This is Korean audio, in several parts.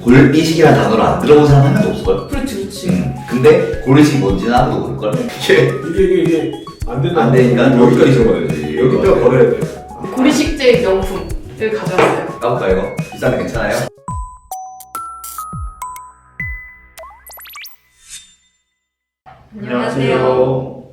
골이식이라는 단어를 안 들어본 사람 한 명도 없을걸? 그렇지. 근데 골이식이 뭔지는 아무도 모를걸? 이게 안 되니까 여기까지 적어야지. 여기 뼈 버려야 돼. 고리식제 명품을 가져왔어요. 까볼까 이거? 비싼데 괜찮아요? 안녕하세요.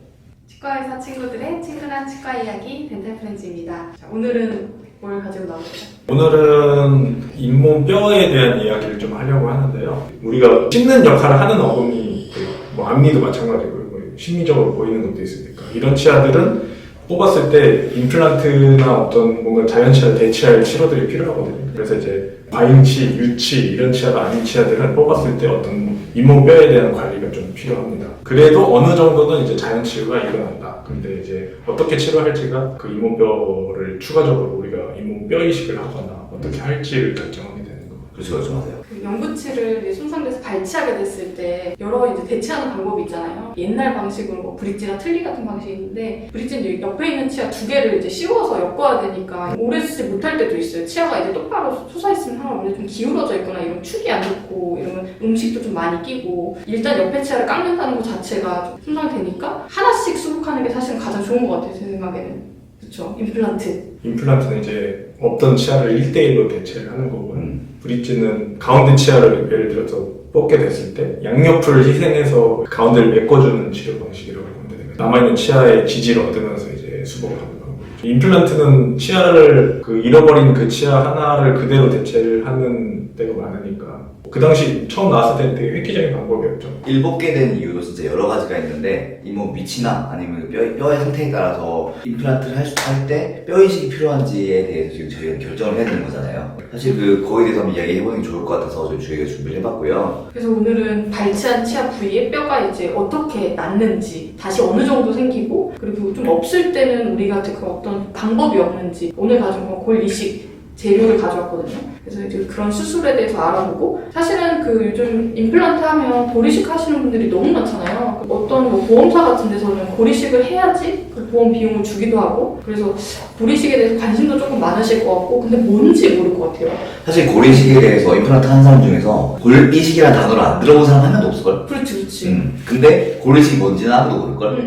치과의사 친구들의 친근한 치과 이야기 덴탈 프렌즈입니다. 자, 오늘은 뭘 가지고 나오셨죠? 오늘은 잇몸 뼈에 대한 이야기를 좀 하려고 하는데요. 우리가 씹는 역할을 하는 어금니, 뭐 앞니도 마찬가지고 뭐 심미적으로 보이는 것도 있으니까 이런 치아들은 뽑았을 때 임플란트나 어떤 뭔가 자연치아 대치할 치료들이 필요하거든요. 그래서 이제 과잉치, 유치 이런 치아가 아닌 치아들은 뽑았을 때 어떤 잇몸 뼈에 대한 관리가 좀 필요합니다. 그래도 어느 정도는 이제 자연 치료가 일어난다. 근데 이제 어떻게 치료할지가 그 잇몸 뼈를 추가적으로 우리가 잇몸 뼈 이식을 하거나 어떻게 할지를 결정하게 되는 거예요. 그렇죠. 맞아요. 그 연구치를 손상돼서 발치하게 됐을 때 여러 이제 대치하는 방법이 있잖아요. 옛날 방식은 뭐 브릿지나 틀니 같은 방식이 있는데 브릿지는 옆에 있는 치아 두 개를 이제 씌워서 엮어야 되니까 오래 쓰지 못할 때도 있어요. 치아가 이제 똑바로 솟아있으면 하면 좀 기울어져 있거나 이런 축이 안 좋고 이러면 음식도 좀 많이 끼고 일단 옆에 치아를 깎는다는 것 자체가 좀 손상되니까 하나씩 수복하는 게 사실은 가장 좋은 것 같아요. 제 생각에는. 그렇죠. 임플란트는 이제 없던 치아를 1대1로 대체를 하는 거고요. 브릿지는 가운데 치아를 예를 들어서 뽑게 됐을 때 양옆을 희생해서 가운데를 메꿔주는 치료 방식이라고 보면 되는 거예요. 남아있는 치아의 지지를 얻으면서 이제 수복을 하는 거고, 임플란트는 치아를 잃어버린 그 치아 하나를 그대로 대체를 하는 때가 많으니까 그 당시 처음 나왔을 때는 되게 획기적인 방법이었죠. 일 뽑게 된 이유도 진짜 여러 가지가 있는데 잇몸 위치나 아니면 뼈의 상태에 따라서 임플란트를 할 때 뼈 이식이 필요한지에 대해서 지금 저희가 결정을 해야 되는 거잖아요. 사실 그거에 대해서 한번 이야기해보는 게 좋을 것 같아서 저희가 준비를 해봤고요. 그래서 오늘은 발치한 치아 부위에 뼈가 이제 어떻게 낫는지, 다시 어느 정도 생기고, 그리고 좀 없을 때는 우리가 그 어떤 방법이 없는지, 오늘 가져온 건 골 이식 재료를 가져왔거든요. 그래서 이제 그런 수술에 대해서 알아보고, 사실은 그 요즘 임플란트 하면 고리식 하시는 분들이 너무 많잖아요. 어떤 뭐 보험사 같은 데서는 고리식을 해야지 그 보험 비용을 주기도 하고, 그래서 고리식에 대해서 관심도 조금 많으실 것 같고, 근데 뭔지 모를 것 같아요. 사실 골이식에 대해서 임플란트 하는 사람 중에서 골이식이라는 단어를 안 들어본 사람 한 명도 없을걸? 그렇지. 근데 골이식이 뭔지는 아무도 모를걸?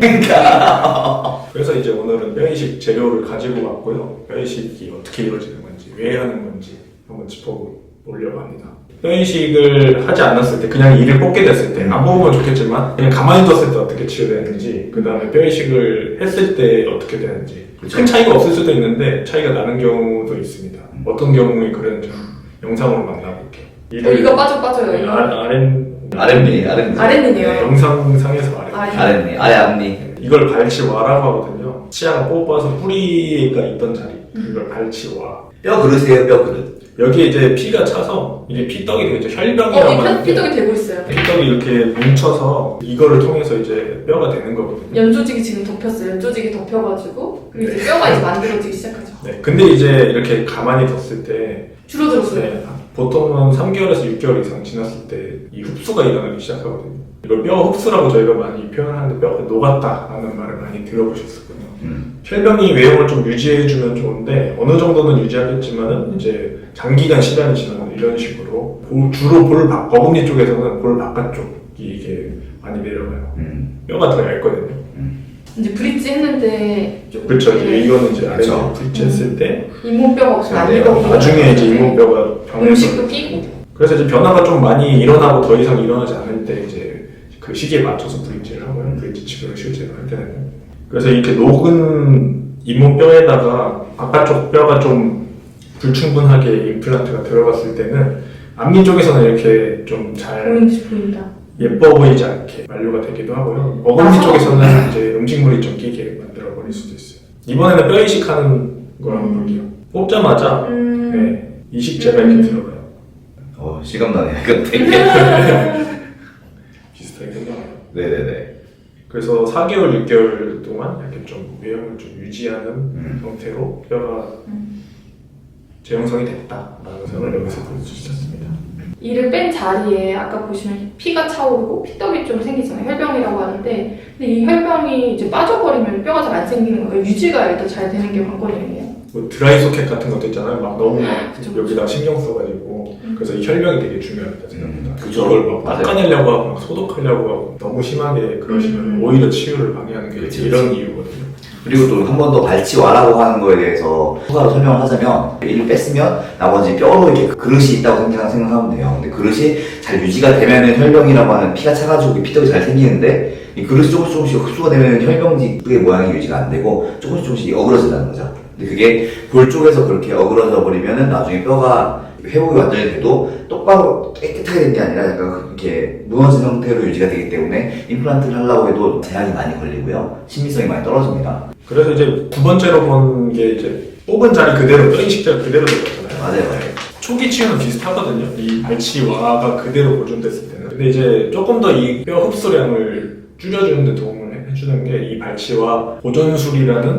그래서 이제 오늘은 뼈이식 재료를 가지고 왔고요. 뼈이식이 어떻게 이루어지는 건지, 왜 하는 건지 한번 짚어보려고 합니다. 뼈이식을 하지 않았을 때, 그냥 이를 뽑게 됐을 때, 안 뽑으면 좋겠지만 그냥 가만히 뒀을 때 어떻게 치료되는지, 그 다음에 뼈이식을 했을 때 어떻게 되는지, 그렇죠. 큰 차이가 없을 수도 있는데 차이가 나는 경우도 있습니다. 어떤 경우에 그런지 영상으로 만나볼게요. 이거 빠져요. 아랫니네요. 영상상에서 아랫니, 아래 앞니. 이걸 발치와라고 하거든요. 치아가 뽑아서 뿌리가 있던 자리, 이걸 발치와. 뼈 그릇이에요, 뼈 그릇. 여기에 이제 피가 차서 이게 피떡이 되겠죠. 혈병이라고 하는데 피떡이 되고 있어요. 피떡이 이렇게 뭉쳐서 이거를 통해서 이제 뼈가 되는 거거든요. 연조직이 지금 덮였어요. 연조직이 덮여가지고 그리고 이제 뼈가 이제 만들어지기 시작하죠. 네, 근데 이제 이렇게 가만히 뒀을 때 줄어들었어요. 네, 보통은 3개월에서 6개월 이상 지났을 때 이 흡수가 일어나기 시작하거든요. 이걸 뼈 흡수라고 저희가 많이 표현하는데 뼈가 녹았다라는 말을 많이 들어보셨을 거예요. 혈병이 외형을 좀 유지해주면 좋은데 어느 정도는 유지하겠지만은 이제 장기간 시간이 지나면 이런 식으로 주로 어금니 쪽에서는 볼 바깥쪽이 이게 많이 내려가요. 뼈가 더 얇거든요. 이제 브릿지 했는데 조금 그렇죠. 이거는 이제 아래 그쵸. 브릿지 했을 때 잇몸뼈가 없으면 안 익어. 나중에 이제 잇몸뼈가 병해서 음식도 끼고. 그래서 이제 변화가 좀 많이 일어나고 더 이상 일어나지 않을 때 이제 그 시기에 맞춰서 브릿지를 하고요. 브릿지 치료를 실제로 할 때는. 그래서 이렇게 녹은 잇몸뼈에다가 바깥쪽 뼈가 좀 불충분하게 임플란트가 들어갔을 때는 앞니 쪽에서는 이렇게 좀 잘 보인다. 예뻐 보이지 않게 만료가 되기도 하고요. 어금니 쪽에서는 이제 음식물이 좀 끼게 만들어 버릴 수도 있어요. 이번에는 뼈 이식하는 걸 한번 볼게요. 뽑자마자 네, 이식제가 이렇게 들어가요. 실감나네. 이거 되게. 비슷하게 생겨나요. 네네네. 그래서 4개월, 6개월 동안 이렇게 좀 외형을 좀 유지하는 형태로 뼈가 재형성이 됐다라는 것을 여기서 볼 수 있었습니다. 이를 뺀 자리에 아까 보시면 피가 차오르고 피떡이 좀 생기잖아요. 혈병이라고 하는데 근데 이 혈병이 이제 빠져버리면 뼈가 잘 안 생기는 거예요. 유지가 일단 잘 되는 게 관건이에요. 뭐 드라이 소켓 같은 것도 있잖아요. 막 너무 막 그쵸. 여기다 신경 써가지고 그래서 이 혈명이 되게 중요합니다 생각보다. 그쵸. 이걸 막 맞아요. 닦아내려고 하고 막 소독하려고 하고 너무 심하게 그러시면 오히려 치유를 방해하는 게 그치, 이런 그치. 이유거든요. 그리고 또 한 번 더 발치와라고 하는 거에 대해서 추가로 설명을 하자면 이를 뺐으면 나머지 뼈로 이렇게 그릇이 있다고 생각하면 돼요. 근데 그릇이 잘 유지가 되면은 혈병이라고 하는 피가 차가지고 피떡이 잘 생기는데 이 그릇이 조금씩 흡수가 되면 혈병지의 모양이 유지가 안 되고 조금씩 어그러진다는 거죠. 근데 그게 볼 쪽에서 그렇게 어그러져 버리면은 나중에 뼈가 회복이 완전히 돼도 똑바로 깨끗하게 된 게 아니라 약간 이렇게 무너진 형태로 유지가 되기 때문에 임플란트를 하려고 해도 제약이 많이 걸리고요. 신미성이 많이 떨어집니다. 그래서 이제 두 번째로 본 게 이제 뽑은 자리 그대로 뼈 이식자가 그대로 들어갔잖아요. 맞아요. 네. 초기 치유는 비슷하거든요. 이 발치와가 그대로 보존됐을 때는. 근데 이제 조금 더 이 뼈 흡수량을 줄여주는 데 도움을 해주는 게 이 발치와 보존술이라는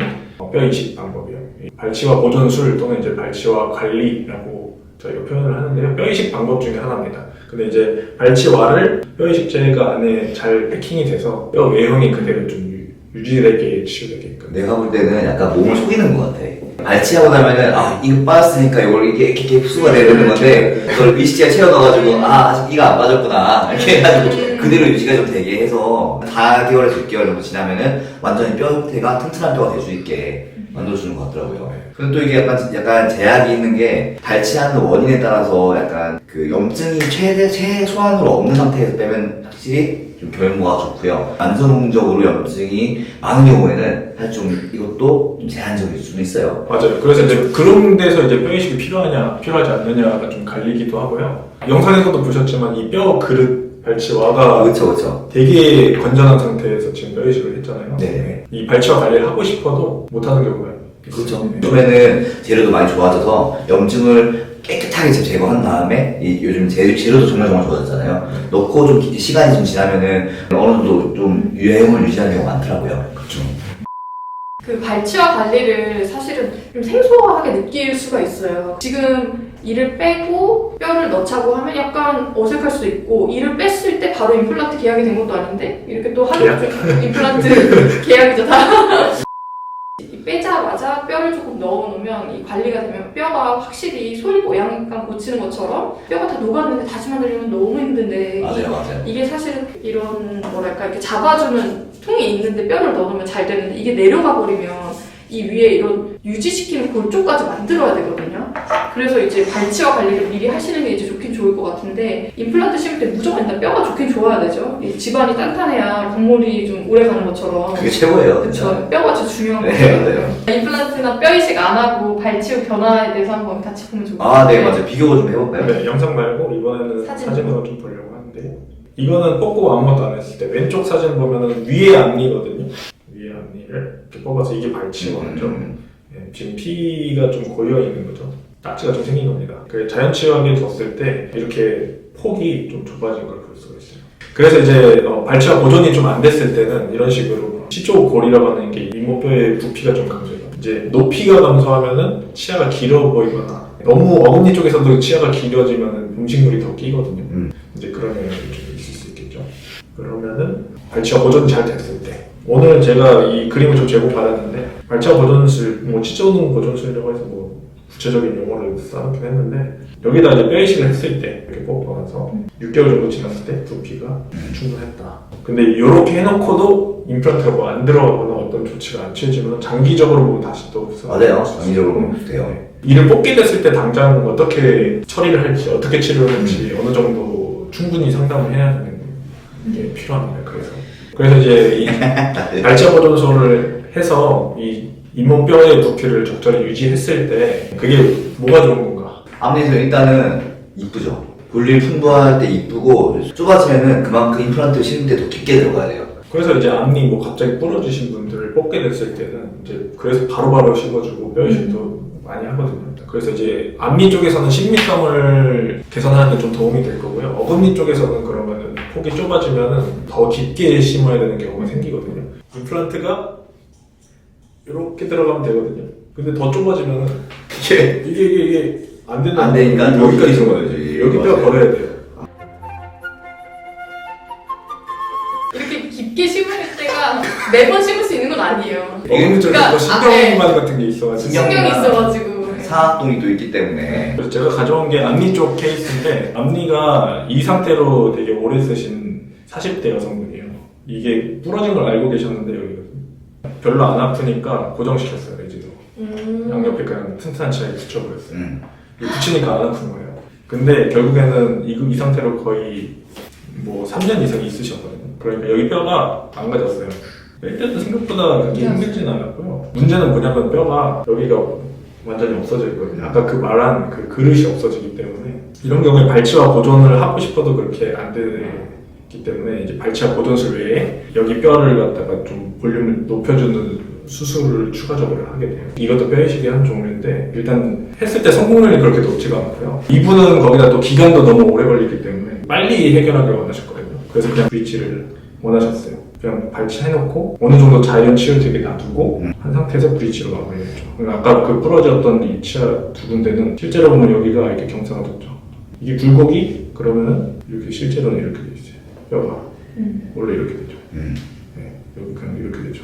뼈 이식 방법이에요. 이 발치와 보존술 또는 이제 발치와 관리라고 저희가 표현을 하는데요. 뼈 이식 방법 중에 하나입니다. 근데 이제 발치와를 뼈 이식제가 안에 잘 패킹이 돼서 뼈 외형이 그대로 좀 유지되게 치유되게끔. 내가 볼 때는 약간 몸을 속이는 것 같아. 발치하고 나면은 아 이거 빠졌으니까 이걸 이렇게 흡수가 돼야 되는 건데 그걸 미식제가 채워 넣어가지고 아 아직 이가 안 빠졌구나 이렇게 해가지고 그대로 유지가 좀 되게 해서 4개월에서 6개월 정도 지나면은 완전히 뼈 형태가 튼튼한 뼈가 될 수 있게 만들어주는 것 같더라고요. 그리고 또 이게 약간 제약이 있는 게 발치하는 원인에 따라서 약간 그 염증이 최소한으로 없는 상태에서 빼면 확실히 좀 결과가 좋고요. 만성적으로 염증이 많은 경우에는 사실 좀 이것도 좀 제한적일 수는 있어요. 맞아요. 그래서 이제 그런 데서 이제 뼈 이식이 필요하냐, 필요하지 않느냐가 좀 갈리기도 하고요. 영상에서도 보셨지만 이 뼈 그릇 발치와가 그렇죠. 되게 건전한 상태에서 지금 뼈 이식을 했잖아요. 네. 이 발치와 관리를 하고 싶어도 못하는 경우가 그렇죠. 네. 요즘에는 재료도 많이 좋아져서 염증을 깨끗하게 제거한 다음에 요즘 재료도 정말 좋아졌잖아요. 넣고 좀 시간이 좀 지나면은 어느 정도 좀 유행을 유지하는 경우가 많더라고요. 그렇죠. 그 발치와 관리를 사실은 좀 생소하게 느낄 수가 있어요. 지금 이를 빼고 뼈를 넣자고 하면 약간 어색할 수도 있고, 이를 뺐을 때 바로 임플란트 계약이 된 것도 아닌데 이렇게 또 하는 임플란트 계약이죠 다. 빼자마자 뼈를 조금 넣어놓으면 이 관리가 되면 뼈가 확실히 솔 모양 약간 고치는 것처럼 뼈가 다 녹았는데 다시 만들려면 너무 힘든데 맞아요. 이게 사실은 이런 뭐랄까 이렇게 잡아주는 통이 있는데 뼈를 넣어놓으면 잘 되는데 이게 내려가 버리면 이 위에 이런 유지시키는 골조까지 만들어야 되거든요. 그래서 이제 발치와 관리를 미리 하시는 게 이제 좋긴 좋을 것 같은데 임플란트 심을 때 무조건 일단 뼈가 좋긴 좋아야 되죠. 이 집안이 단단해야 곡물이 좀 오래 가는 것처럼. 그게 최고예요. 그렇죠. 뼈가 진짜 중요한 네, 거예요. 맞아요. 임플란트나 뼈 이식 안 하고 발치 후 변화에 대해서 한번 같이 보면 좋을 것 아, 같아요. 네, 맞아요. 비교를 좀 해볼까요? 네, 영상 말고 이번에는 사진으로 좀 보려고 하는데 이거는 뽑고 아무것도 안 했을 때 왼쪽 사진 보면은 위에 앞니거든요. 위에 앞니를 이렇게 뽑아서 이게 발치와죠. 네, 지금 피가 좀 고여 있는 거죠. 딱지가 좀 생긴 겁니다. 그 자연치유하게 뒀을 때 이렇게 폭이 좀 좁아진 걸 볼 수가 있어요. 그래서 이제 발치와 보존이 좀 안 됐을 때는 이런 식으로 시조골이라고 하는 게 이목뼈의 부피가 좀 감소해요. 이제 높이가 감소하면은 치아가 길어 보이거나 너무 어금니 쪽에서도 치아가 길어지면은 음식물이 더 끼거든요. 이제 그런 영향이 좀 있을 수 있겠죠. 그러면은 발치와 보존이 잘 됐을 때 오늘 제가 이 그림을 좀 제공받았는데 발치와 보존술, 뭐 치조능 보존술이라고 해서 뭐 구체적인 용어를 써놓긴 했는데 여기다 이제 뼈 이식을 했을 때 이렇게 뽑고 나서 6개월 정도 지났을 때 두피가 충분했다. 근데 이렇게 해놓고도 임플란트가 뭐 안 들어가거나 어떤 조치가 안 취해지면 장기적으로 보면 다시 또 맞아요. 장기적으로 보면 돼요. 이를 뽑게 됐을 때 당장 어떻게 처리를 할지, 어떻게 치료를 할지 어느 정도 충분히 상담을 해야 되는 게 필요합니다. 그래서 이제 이 발치와 보존술을 해서 이 잇몸뼈의 부피를 적절히 유지했을 때 그게 뭐가 좋은 건가? 앞니에서 일단은 이쁘죠. 볼일 풍부할 때 이쁘고 좁아지면은 그만큼 임플란트 심을 때 더 깊게 들어가야 돼요. 그래서 이제 앞니 뭐 갑자기 부러지신 분들을 뽑게 됐을 때는 이제 그래서 바로바로 씹어주고 뼈 이식도 많이 하거든요. 그래서 이제 앞니 쪽에서는 신미성을 개선하는 데 좀 도움이 될 거고요. 어금니 쪽에서는 그러면은 폭이 좁아지면은 더 깊게 심어야 되는 경우가 생기거든요. 임플란트가 이렇게 들어가면 되거든요. 근데 더 좁아지면은 이게 안 된다. 안 되니까 여기까지 심어야죠. 여기 뼈 버려야 돼요. 이렇게 깊게 심을 때가 매번 심을 수 있는 건 아니에요. 어금니 쪽에 그러니까, 더 신경만 같은 게 있어가지고 신경이 있어가지고 상악동이 또 있기 때문에. 그래서 제가 가져온 게 앞니 쪽 케이스인데 앞니가 이 상태로 되게 오래 쓰신 40대 여성분이에요. 이게 부러진 걸 알고 계셨는데 여기가 별로 안 아프니까 고정시켰어요, 레진으로. 양옆에 그냥 튼튼한 치아에 붙여버렸어요. 이거 붙이니까 안 아픈 거예요. 근데 결국에는 이 상태로 거의 뭐 3년 이상 있으셨거든요. 그러니까 여기 뼈가 안 가졌어요. 뺄 때도 생각보다 그렇게 힘들진 않았고요. 문제는 뭐냐면 뼈가 여기가 완전히 없어져 있거든요. 아까 그 말한 그 그릇이 없어지기 때문에 이런 경우에 발치와 보존을 하고 싶어도 그렇게 안 되기 때문에 이제 발치와 보존술 외에 여기 뼈를 갖다가 좀 볼륨을 높여주는 수술을 추가적으로 하게 돼요. 이것도 뼈 이식의 한 종류인데 일단 했을 때 성공률이 그렇게 높지가 않고요. 이분은 거기다 또 기간도 너무 오래 걸리기 때문에 빨리 해결하기를 원하셨거든요. 그래서 그냥 브릿지를 원하셨어요. 그냥 발치해놓고 어느 정도 자연 치유되게 놔두고 한 상태에서 브릿지로 마무리했죠. 아까 그 부러졌던 이 치아 두 군데는 실제로 보면 여기가 이렇게 경사가 졌죠. 이게 굴곡이 그러면은 이렇게 실제로는 이렇게 돼 있어요. 뼈가 원래 이렇게 되죠. 네, 여기 그냥 이렇게 되죠.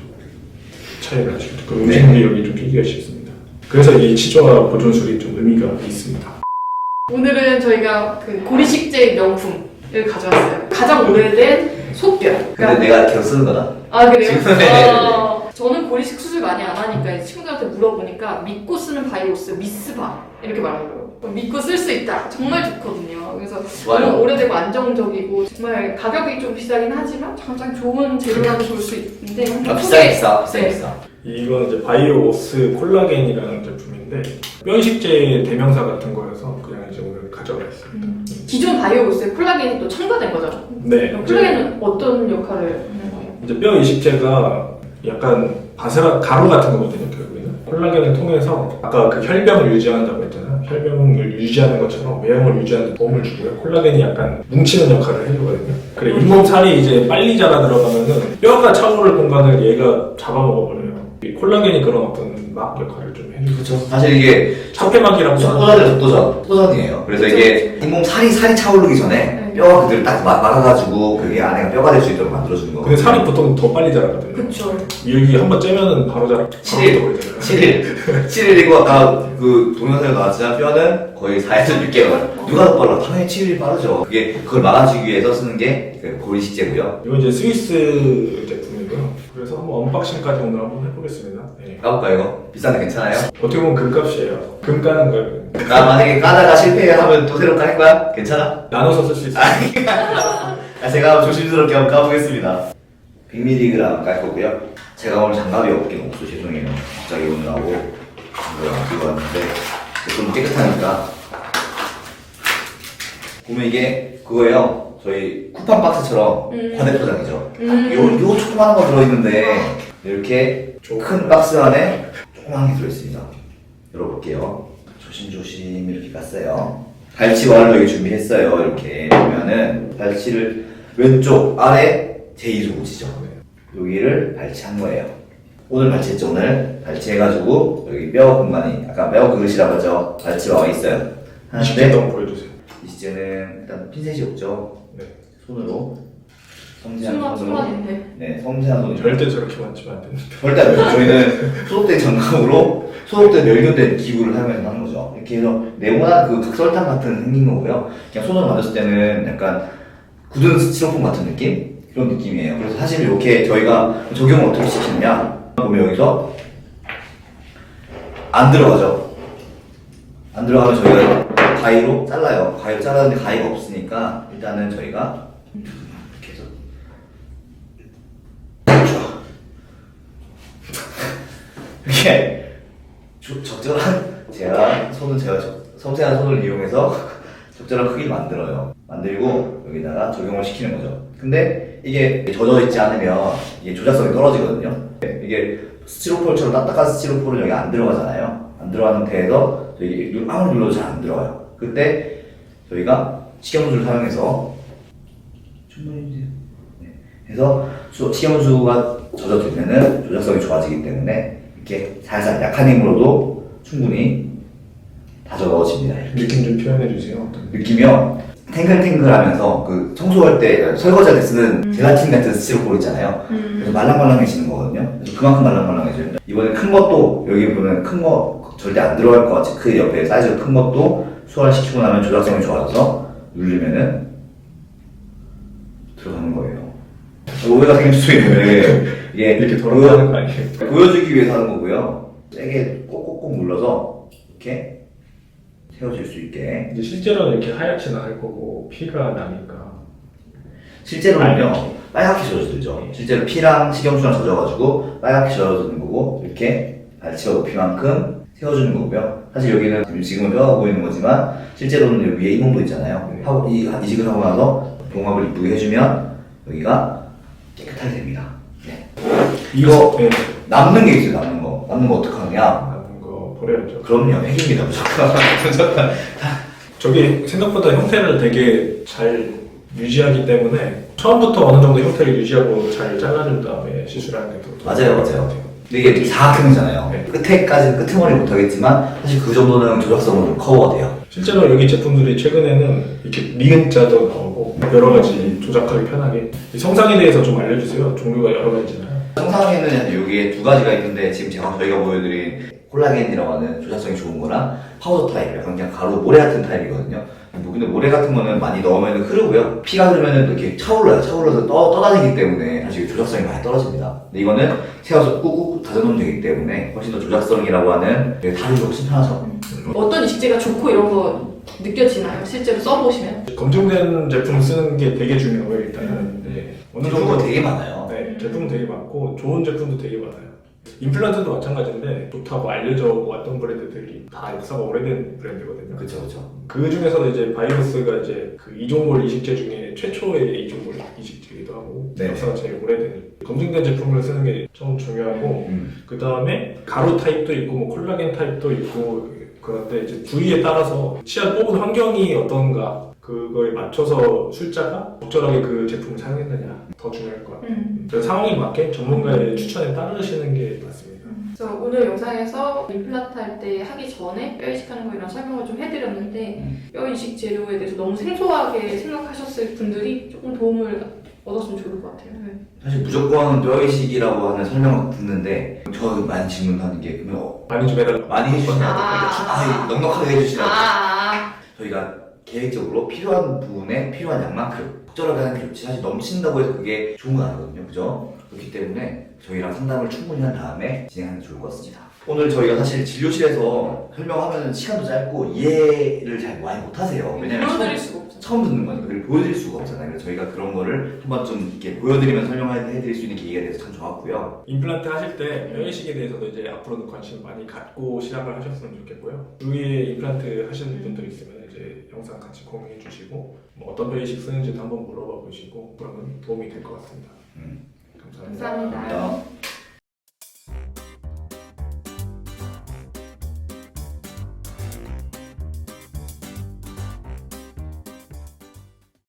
차이를 아시죠? 그 음식물이 여기 좀 끼기가 쉽습니다. 그래서 이 치조와 보존술이 좀 의미가 있습니다. 오늘은 저희가 그 고리식제 명품을 가져왔어요. 가장 오래된 소뼈. 근데 내가 계속 쓰는 거다. 아 그래요? 네. 저는 고리식 수술 많이 안 하니까 친구들한테 물어보니까 믿고 쓰는 바이오스 미스바 이렇게 말하더라고요. 믿고 쓸 수 있다. 정말 좋거든요. 그래서 너무 오래되고 안정적이고 정말 가격이 좀 비싸긴 하지만 가장 좋은 재료라고 볼 수 있는데 비싸. 이건 이제 바이오오스 콜라겐이라는 제품인데 뼈 이식제 대명사 같은 거여서 그냥 이제 오늘 가져와 있습니다. 기존 바이오오스의 콜라겐이 또 첨가된 거죠? 네. 콜라겐은 어떤 역할을 하는 거예요? 이제 뼈 이식제가 약간 바스락 가루 같은 거거든요. 결국에는 콜라겐을 통해서 아까 그 혈병을 유지한다고 했잖아요. 혈병을 유지하는 것처럼 외형을 유지하는 데 도움을 주고요. 콜라겐이 약간 뭉치는 역할을 해주거든요. 그래 잇몸 살이 이제 빨리 자라 들어가면은 뼈가 차오를 공간을 얘가 잡아먹어버려요. 이 콜라겐이 그런 어떤 막 역할을 좀 해주죠. 그렇죠. 사실 이게 척회막이라고 속도전이에요. 그래서 이게 잇몸 살이 차오르기 전에 뼈가 그대로 딱 막아가지고 그게 안에가 뼈가 될 수 있도록 만들어주는 거예요. 근데 살이 보통 더 빨리 자라거든요. 그쵸. 여기 한번 째면은 바로 자라. 7일이고 아까 그 동영상에 나왔지만 뼈는 거의 4에서 6개월. 누가 더 빨라? 당연히 7일이 빠르죠. 그걸 막아주기 위해서 쓰는 게 그 고리식제고요. 이건 이제 스위스 제품이고요. 그래서 한번 언박싱까지 오늘 한번 해보겠습니다. 네. 까볼까요 이거? 비싼데 괜찮아요? 어떻게 보면 금값이에요. 금 까는 거예요. 나 만약에 까다가 실패하면 또 새로 깔 거야? 괜찮아? 나눠서 쓸 수 있어요. 제가 조심스럽게 한번 까보겠습니다. 100mg 깔 거고요. 제가 오늘 장갑이 없긴 없어 죄송해요. 갑자기 오느라고 장갑을 안 끼고 왔는데 좀 깨끗하니까. 보면 이게 그거예요. 저희 쿠팡 박스처럼 과대포장이죠. 요 조그만한 거 들어있는데 이렇게 큰 박스 안에 조그만 게 들어있습니다. 열어볼게요. 조심조심 이렇게 깠어요. 발치와를 여기 준비했어요. 이렇게 보면은 발치를 왼쪽 아래 제2로 붙이죠. 여기를 발치한 거예요. 오늘 발치했죠. 오늘 발치해가지고 여기 뼈 공간이 아까 뼈 그릇이라고 하죠. 발치와 있어요. 이식제 한번 보여주세요. 이식제는 일단 핀셋이 없죠. 네. 손으로 섬세한 손으로. 네, 섬세한 손으로. 절대 저렇게 만지면 안 됩니다. 절대 안 돼요. 저희는 소독된 장갑으로 소독된 멸균된 기구를 사용해서 하는 거죠. 이렇게 해서 네모난 그 각설탕 같은 생긴 거고요. 그냥 손으로 만졌을 때는 약간 굳은 스티로폼 같은 느낌? 그런 느낌이에요. 그래서 사실 이렇게 저희가 적용을 어떻게 시키느냐 보면 여기서 안 들어가죠. 안 들어가면 저희가 가위로 잘라요. 가위로 잘라는데 가위가 없으니까 일단은 저희가 이렇게 해서 이렇게 적절한 제가 섬세한 손을 이용해서 적절한 크기를 만들어요. 만들고 여기다가 적용을 시키는 거죠. 근데 이게 젖어 있지 않으면 이게 조작성이 떨어지거든요. 이게 스티로폴처럼 딱딱한 스티로폴은 여기 안 들어가잖아요. 안 들어가는 상태에서 저희 아무리 눌러도 잘 안 들어가요. 그때 저희가 식염수를 사용해서 충분히 해서 식염수가 젖어들면은 조작성이 좋아지기 때문에 이렇게 살살 약한 힘으로도 충분히 다져 넣어집니다. 느낌 좀 표현해 주세요. 느끼면 탱글탱글하면서 그 청소할 때 설거지할 때 쓰는 젤라틴 같은 스티로폼 있잖아요. 그래서 말랑말랑해지는 거거든요. 그래서 그만큼 말랑말랑해져요. 이번에 큰 것도 여기 보면 큰 거 절대 안 들어갈 것 같이 그 옆에 사이즈가 큰 것도 소화시키고 나면 조작성이 좋아져서 누르면은 들어가는 거예요. 오해가 생길 수 있는데 이게 이렇게 돌아가는 거 아니에요? 보여주기 위해서 하는 거고요. 세게 꼭꼭꼭 눌러서 이렇게 세워질 수 있게. 이제 실제로는 이렇게 하얗게 나갈 거고 피가 나니까 실제로는요 빨갛게 젖어들죠. 실제로 피랑 식용수랑 젖어가지고 빨갛게 젖어드는 거고 이렇게 발치와 높이만큼 세워주는 거고요. 사실 여기는 지금은 뼈가 보이는 거지만 실제로는 여기 위에 잇몸도 있잖아요. 네. 하고 이식을 하고 나서 봉합을 이쁘게 해주면 여기가 깨끗하게 됩니다. 네. 이거 네. 남는 게 있어요. 남는 거 어떡하냐? 남은 거 버려야죠. 그럼요. 팩입니다. 무조건. 저게 생각보다 형태를 되게 잘 유지하기 때문에 처음부터 어느 정도 형태를 유지하고 잘 잘라준 다음에 시술하는 게 더 맞아요. 근데 이게 사각형이잖아요. 네. 끝에까지는 끄트머리 못하겠지만 사실 그 정도는 조작성으로 좀 커버가 돼요. 실제로 여기 제품들이 최근에는 이렇게 니은자도 나오고 여러 가지 조작하기 편하게 이 성상에 대해서 좀 알려주세요. 종류가 여러 가지잖아요. 성상에는 여기에 두 가지가 있는데 지금 저희가 보여드린 콜라겐이라고 하는 조작성이 좋은 거랑 파우더 타입, 약간 그냥 가루 모래 같은 타입이거든요. 근데 모래 같은 거는 많이 넣으면 흐르고요. 피가 흐르면 이렇게 차올라서 떠다니기 때문에 사실 조작성이 많이 떨어집니다. 근데 이거는 세워서 꾹꾹 다져놓으면 되기 때문에 훨씬 더 조작성이라고 하는 다루기 훨씬 편하죠. 어떤 이식제가 좋고 이런 거 느껴지나요? 실제로 써보시면? 검증된 제품 쓰는 게 되게 중요해요. 일단은 네. 어느 제품은 되게 많아요. 네, 제품은 되게 많고 좋은 제품도 되게 많아요. 임플란트도 마찬가지인데 좋다고 알려져 왔던 브랜드들이 다 역사가 오래된 브랜드거든요. 그렇죠. 그 중에서도 이제 바이러스가 이제 그 이종골 이식제 중에 최초의 이종골 이식제이기도 하고 네. 역사가 제일 오래된 검증된 제품을 쓰는 게 좀 중요하고 그 다음에 가루 타입도 있고 뭐 콜라겐 타입도 있고 그런데 이제 부위에 따라서 치아를 뽑은 환경이 어떤가 그거에 맞춰서 술자가 적절하게 그 제품을 사용했느냐 더 중요할 것 같아요. 그래서 상황에 맞게 전문가의 추천에 따르시는 게 맞습니다. 그래서 오늘 영상에서 임플란트 할 때 하기 전에 뼈 이식하는 거 이런 설명을 좀 해드렸는데 뼈 이식 재료에 대해서 너무 생소하게 생각하셨을 분들이 조금 도움을 얻었으면 좋을 것 같아요. 네. 사실 무조건 뼈이식이라고 하는 설명을 듣는데 저 많이 질문하는 게 그러면 많이 좀 해달라. 많이 해주시나요? 아. 넉넉하게 해주시나요? 아, 저희가 계획적으로 필요한 부분에 필요한 양만큼 적절하게 하는 게 좋지 사실 넘친다고 해서 그게 좋은 건 아니거든요. 그죠? 그렇기 때문에 저희랑 상담을 충분히 한 다음에 진행하는 게 좋을 것 같습니다. 오늘 저희가 사실 진료실에서 설명하면 시간도 짧고 이해를 잘 많이 못하세요. 왜냐면 보여드릴 수가 없잖아요. 처음 듣는 거니까 그리고 보여드릴 수가 없잖아요. 그래서 저희가 그런 거를 한번 좀 이렇게 보여드리면서 설명해드릴 수 있는 계기가 돼서 참 좋았고요. 임플란트 하실 때 뼈이식에 대해서도 이제 앞으로는 관심 많이 갖고 시작을 하셨으면 좋겠고요. 주위에 임플란트 하시는 분들 있으면 이제 영상 같이 공유해 주시고 뭐 어떤 뼈이식 쓰는지도 한번 물어봐 보시고 그러면 도움이 될 것 같습니다. 감사합니다. 감사합니다.